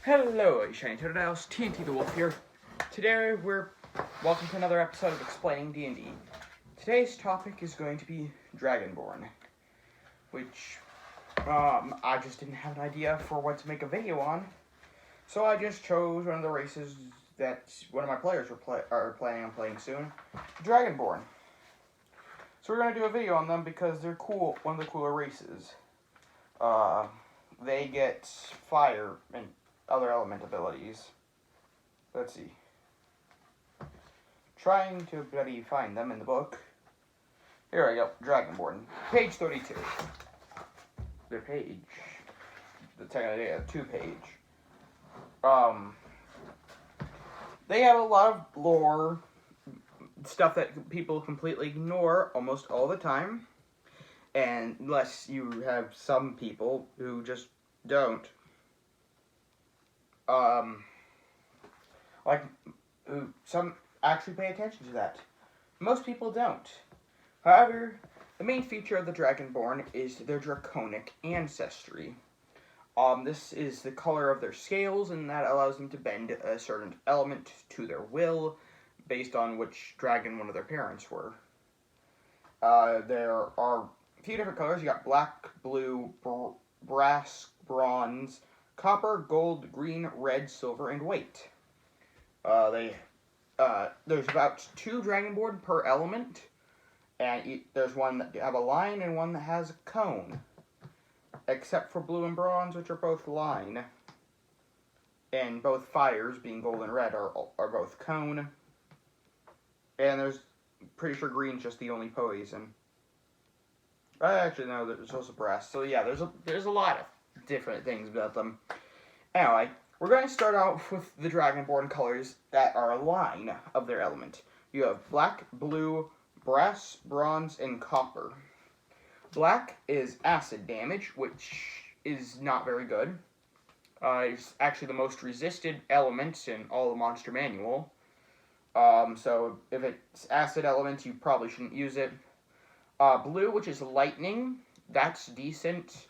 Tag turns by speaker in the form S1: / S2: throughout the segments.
S1: Hello, Shiny Totodiles, TNT the Wolf here. Today welcome to another episode of Explaining D&D. Today's topic is going to be Dragonborn, which I just didn't have an idea for what to make a video on, so I just chose one of the races that one of my players are planning on playing soon, Dragonborn. So we're going to do a video on them because they're cool, one of the cooler races. They get fire and other element abilities. Let's see. Trying to bloody find them in the book. Here I go, Dragonborn. Page 32. The page. The technically a 2-page. They have a lot of lore, stuff that people completely ignore almost all the time. And unless you have some people who just don't. Some actually pay attention to that. Most people don't. However, the main feature of the Dragonborn is their Draconic Ancestry. This is the color of their scales, and that allows them to bend a certain element to their will, based on which dragon one of their parents were. There are a few different colors. You got black, blue, brass, bronze, copper, gold, green, red, silver, and white. There's about 2 Dragonborn per element, and there's one that have a line and one that has a cone. Except for blue and bronze, which are both line. And both fires, being gold and red, are both cone. And pretty sure green's just the only poison. I actually know there's also brass. So yeah, there's a lot of different things about them. Anyway, we're going to start off with the Dragonborn colors that are a line of their element. You have black, blue, brass, bronze, and copper. Black is acid damage, which is not very good. It's actually the most resisted element in all the Monster Manual. So if it's acid element, you probably shouldn't use it. Blue, which is lightning, that's decent.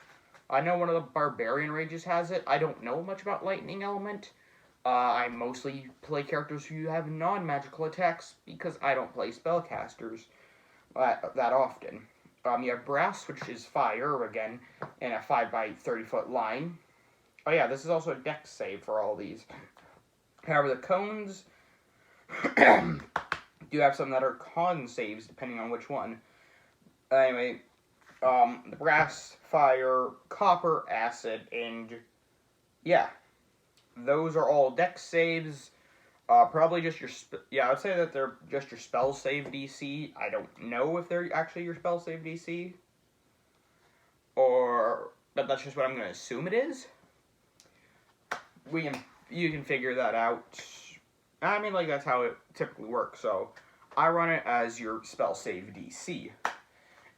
S1: I know one of the Barbarian Rages has it. I don't know much about lightning element. I mostly play characters who have non-magical attacks because I don't play spellcasters that often. You have brass, which is fire, again, in a 5x30-foot line. Oh yeah, this is also a dex save for all these. However, the cones do have some that are con saves, depending on which one. Anyway, the brass, fire, copper, acid, and yeah, those are all dex saves. Probably just your I would say that they're just your spell save DC. I don't know if they're actually your spell save DC, but that's just what I'm going to assume it is. You can figure that out. I mean, like, that's how it typically works. So I run it as your spell save DC.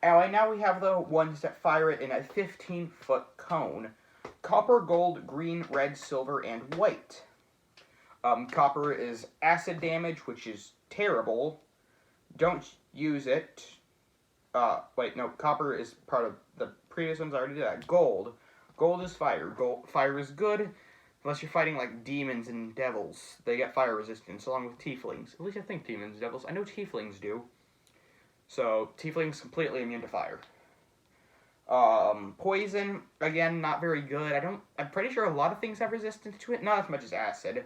S1: Anyway, now we have the ones that fire it in a 15-foot cone. Copper, gold, green, red, silver, and white. Copper is acid damage, which is terrible. Don't use it. Copper is part of the previous ones. I already did that. Gold. Gold is fire. Fire is good, unless you're fighting, like, demons and devils. They get fire resistance, along with tieflings. At least I think demons and devils. I know tieflings do. So, tieflings completely immune to fire. Poison, again, not very good. I'm pretty sure a lot of things have resistance to it. Not as much as acid.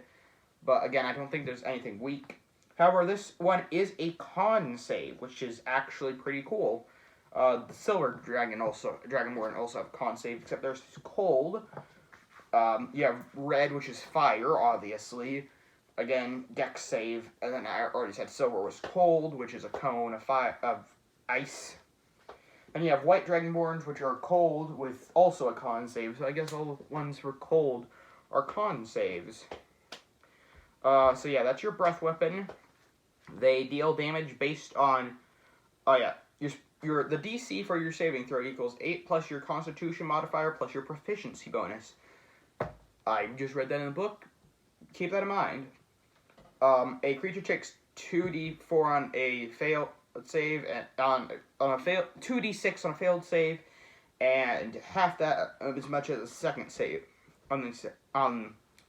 S1: But again, I don't think there's anything weak. However, this one is a con save, which is actually pretty cool. The Silver Dragonborn also have con save, except theirs is cold. You have red, which is fire, obviously. Again, dex save. And then I already said silver was cold, which is a cone of ice. And you have white Dragonborns, which are cold, with also a con save. So I guess all the ones for cold are con saves. So yeah, that's your breath weapon. They deal damage based on, the DC for your saving throw equals 8 plus your Constitution modifier plus your proficiency bonus. I just read that in the book. Keep that in mind. A creature takes 2d4 on a failed save, and on a fail 2d6 on a failed save, and half that as much as a second save on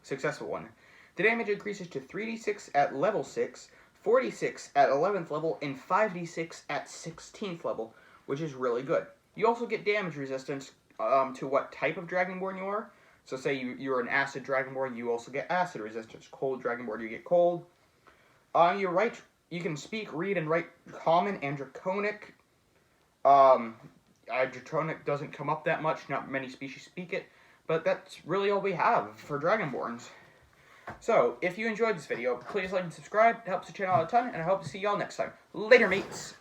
S1: successful one. The damage increases to 3d6 at level 6, 46 at 11th level, and 5d6 at 16th level, which is really good. You also get damage resistance to what type of Dragonborn you are. So say you're an Acid Dragonborn, you also get Acid resistance. Cold Dragonborn, you get Cold. You can speak, read, and write Common and Draconic. Draconic doesn't come up that much, not many species speak it, but that's really all we have for Dragonborns. So, if you enjoyed this video, please like and subscribe. It helps the channel out a ton, and I hope to see y'all next time. Later, mates!